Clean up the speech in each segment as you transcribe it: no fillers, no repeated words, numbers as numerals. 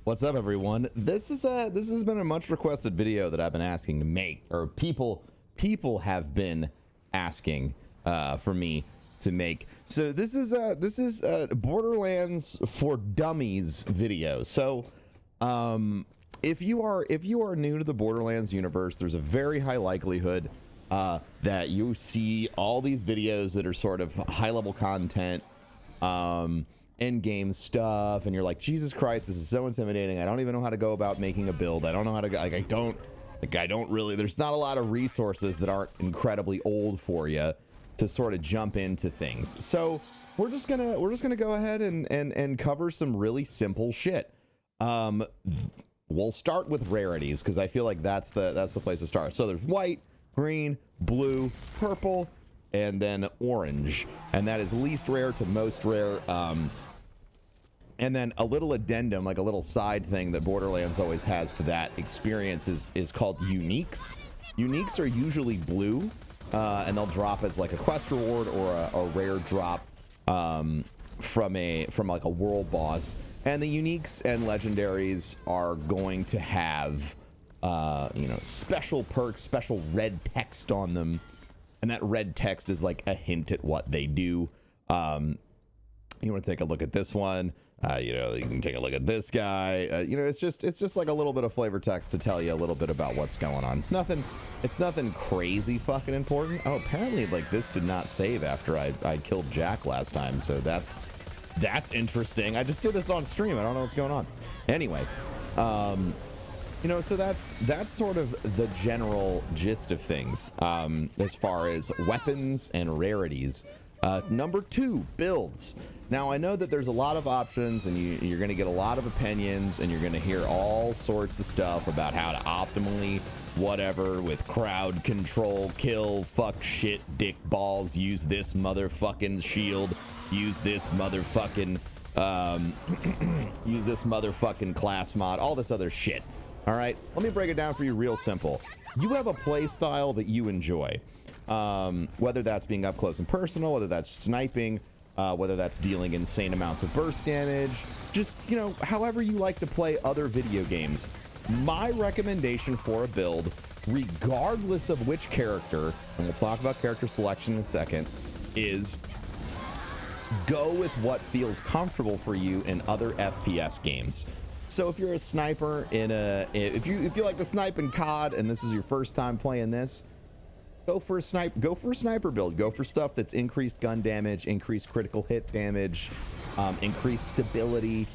What's up, everyone? This has been a much requested video that I've been asking to make, or people have been asking for me to make. So this is Borderlands for Dummies video. So if you are new to the Borderlands universe, there's a very high likelihood that you see all these videos that are sort of high level content, end game stuff, and you're like, Jesus Christ, this is so intimidating. I don't even know how to go about making a build. I don't know how to, like, I don't really, there's not a lot of resources that aren't incredibly old for you to sort of jump into things. So we're just gonna go ahead and cover some really simple shit. We'll start with rarities because I feel like that's the place to start. So there's white, green, blue, purple, and then orange, and that is least rare to most rare. And then a little addendum, like a little side thing that Borderlands always has to that experience is called uniques. Uniques are usually blue, and they'll drop as like a quest reward or a rare drop from like a world boss. And the uniques and legendaries are going to have special perks, special red text on them, and that red text is like a hint at what they do. You want to take a look at this one. You can take a look at this guy. It's just like a little bit of flavor text to tell you a little bit about what's going on. It's nothing crazy fucking important. Oh, apparently like this did not save after I killed Jack last time, so that's interesting. I just did this on stream. I don't know what's going on. Anyway, so that's sort of the general gist of things as far as weapons and rarities. Number 2, builds. Now, I know that there's a lot of options, and you're going to get a lot of opinions, and you're going to hear all sorts of stuff about how to optimally whatever with crowd control, kill, fuck, shit, dick, balls, use this motherfucking shield, use this motherfucking use this motherfucking class mod, all this other shit. All right, let me break it down for you real simple. You have a play style that you enjoy, whether that's being up close and personal, whether that's sniping, whether that's dealing insane amounts of burst damage, just, however you like to play other video games. My recommendation for a build, regardless of which character, and we'll talk about character selection in a second, is go with what feels comfortable for you in other FPS games. So if you're a sniper if you like to snipe in COD and this is your first time playing this, go for a sniper build. Go for stuff that's increased gun damage, increased critical hit damage, increased stability,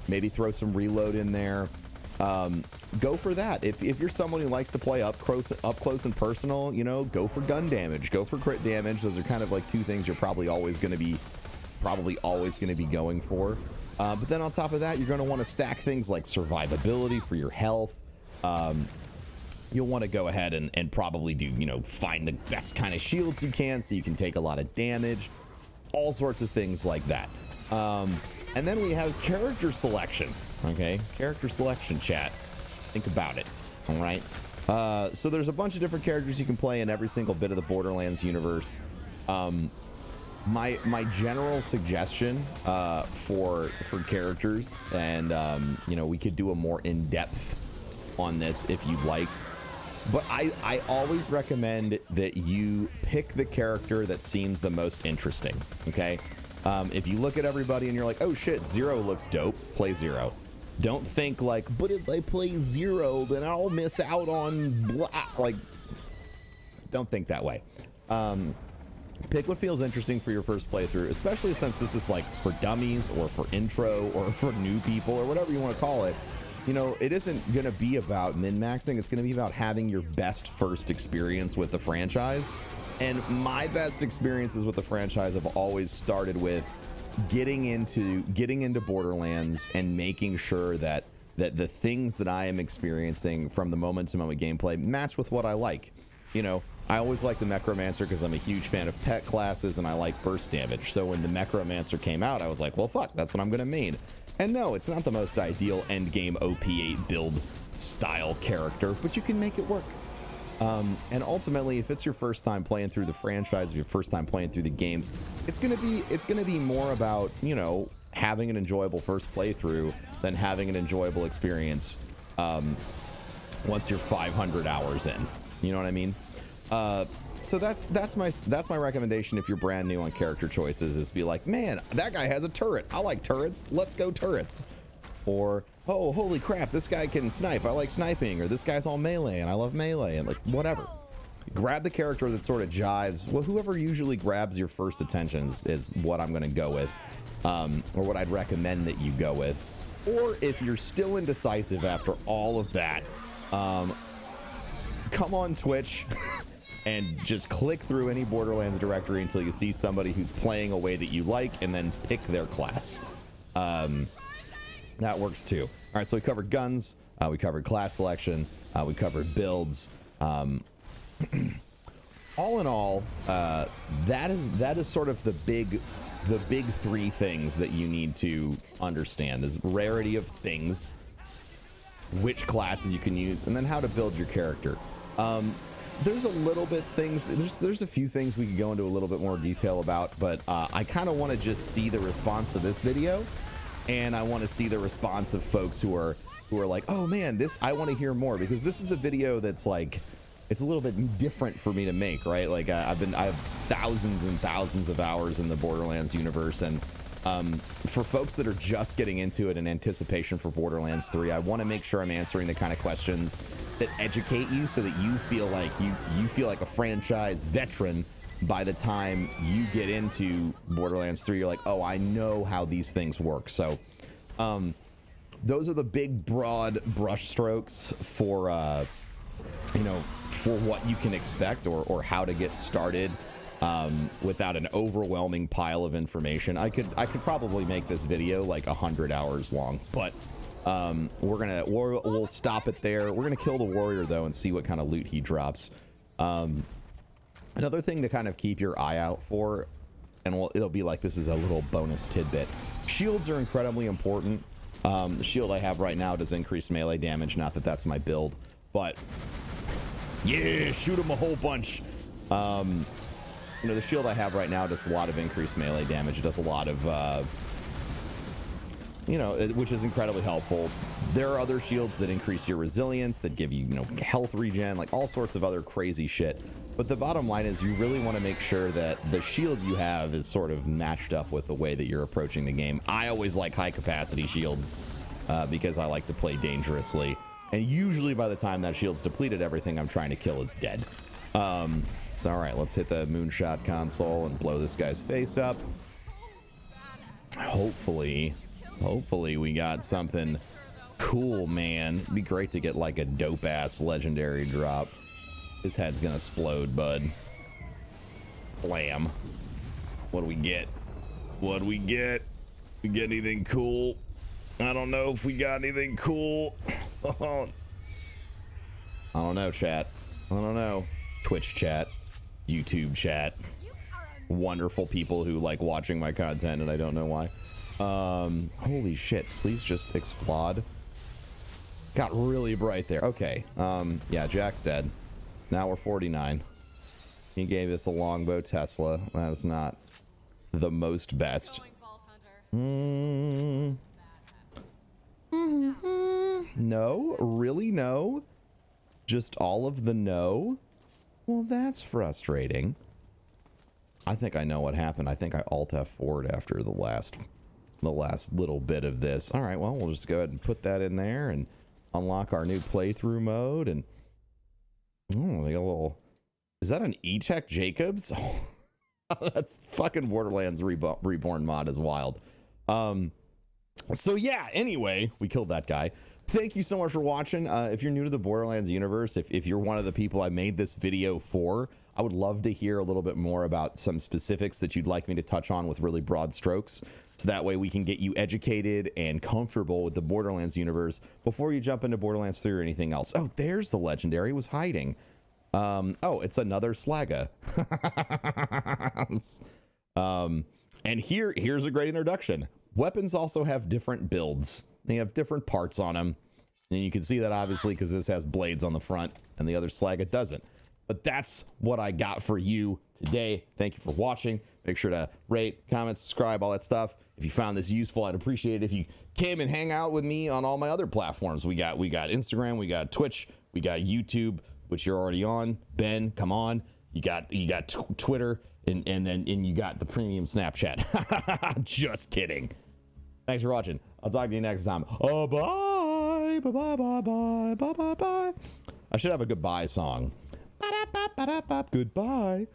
maybe throw some reload in there. Go for that. If you're someone who likes to play up close and personal, go for gun damage, go for crit damage. Those are kind of like two things you're probably always going to be going for. But then on top of that, you're going to want to stack things like survivability for your health. You'll want to go ahead and probably do, find the best kind of shields you can so you can take a lot of damage, all sorts of things like that. And then we have character selection. Okay, character selection, chat. Think about it. All right. So there's a bunch of different characters you can play in every single bit of the Borderlands universe. My general suggestion for characters, and we could do a more in-depth on this if you'd like, but I always recommend that you pick the character that seems the most interesting. Okay, if you look at everybody and you're like, oh shit, Zero looks dope, play Zero. Don't think like, but if I play Zero, then I'll miss out on blah. Like, don't think that way. Pick what feels interesting for your first playthrough, especially since this is like for dummies or for intro or for new people or whatever you want to call it. It isn't going to be about min-maxing. It's going to be about having your best first experience with the franchise. And my best experiences with the franchise have always started with getting into Borderlands and making sure that the things that I am experiencing from the moment to moment gameplay match with what I like. I always like the Necromancer because I'm a huge fan of pet classes and I like burst damage. So when the Necromancer came out, I was like, well, fuck, that's what I'm going to main. And no, it's not the most ideal endgame OP8 build style character, but you can make it work. And ultimately, if it's your first time playing through the franchise, if your first time playing through the games, it's gonna be more about, having an enjoyable first playthrough than having an enjoyable experience once you're 500 hours in. You know what I mean? So that's my recommendation if you're brand new on character choices, is be like, man, that guy has a turret. I like turrets. Let's go turrets. Or, oh, holy crap, this guy can snipe. I like sniping. Or this guy's all melee and I love melee, and like whatever. Grab the character that sort of jives. Well, whoever usually grabs your first attentions is what I'm going to go with, or what I'd recommend that you go with. Or if you're still indecisive after all of that, come on Twitch and just click through any Borderlands directory until you see somebody who's playing a way that you like, and then pick their class. That works too. All right, so we covered guns, we covered class selection, we covered builds. All in all, that is sort of the big three things that you need to understand: is rarity of things, which classes you can use, and then how to build your character. There's a little bit things, there's a few things we could go into a little bit more detail about, but I kind of want to just see the response to this video, and I want to see the response of folks who are like, oh man, this, I want to hear more, because this is a video that's like, it's a little bit different for me to make, right? Like I have thousands and thousands of hours in the Borderlands universe, and for folks that are just getting into it in anticipation for Borderlands 3, I want to make sure I'm answering the kind of questions that educate you, so that you feel like you feel like a franchise veteran by the time you get into Borderlands 3. You're like, oh, I know how these things work. So those are the big broad brush strokes for you know, for what you can expect, or how to get started without an overwhelming pile of information. I could probably make this video like 100 hours long, but we'll stop it there. We're gonna kill the warrior though and see what kind of loot he drops. Another thing to kind of keep your eye out for, and it'll be like, this is a little bonus tidbit. Shields are incredibly important. The shield I have right now does increase melee damage. Not that that's my build, but yeah, shoot him a whole bunch. You know, the shield I have right now does a lot of increased melee damage. It does a lot of, you know, which is incredibly helpful. There are other shields that increase your resilience, that give you, you know, health regen, like all sorts of other crazy shit. But the bottom line is, you really want to make sure that the shield you have is sort of matched up with the way that you're approaching the game. I always like high capacity shields because I like to play dangerously. And usually by the time that shield's depleted, everything I'm trying to kill is dead. So all right, let's hit the moonshot console and blow this guy's face up. Hopefully we got something cool, man. It'd be great to get like a dope ass legendary drop. His head's gonna explode, bud. Blam. What do we get? What do we get? We get anything cool? I don't know if we got anything cool. I don't know, chat. I don't know. Twitch chat, YouTube chat, wonderful people who like watching my content and I don't know why. Holy shit, please just explode. Got really bright there. Okay, yeah, Jack's dead. Now we're 49. He gave us a longbow Tesla. That is not the most best. No, really no. Just all of the no. Well, that's frustrating. I think I know what happened. I think I Alt F4'd after the last little bit of this. All right, well, we'll just go ahead and put that in there and unlock our new playthrough mode. And oh, they got a little. Is that an E-Tech Jacobs? That's fucking Borderlands Reborn mod is wild. So yeah, anyway, we killed that guy. Thank you so much for watching. If you're new to the Borderlands universe, if you're one of the people I made this video for, I would love to hear a little bit more about some specifics that you'd like me to touch on with really broad strokes. So that way we can get you educated and comfortable with the Borderlands universe before you jump into Borderlands 3 or anything else. Oh, there's the legendary. It was hiding. Oh, it's another Slagga. And here's a great introduction. Weapons also have different builds. They have different parts on them. And you can see that obviously because this has blades on the front and the other Slagga doesn't. But that's what I got for you today. Thank you for watching. Make sure to rate, comment, subscribe, all that stuff. If you found this useful, I'd appreciate it if you came and hang out with me on all my other platforms. We got Instagram, we got Twitch, we got YouTube, which you're already on. Ben, come on. You got Twitter, and you got the premium Snapchat. Just kidding. Thanks for watching. I'll talk to you next time. Oh, bye. Bye, bye, bye, bye, bye, bye, bye. I should have a goodbye song. Goodbye.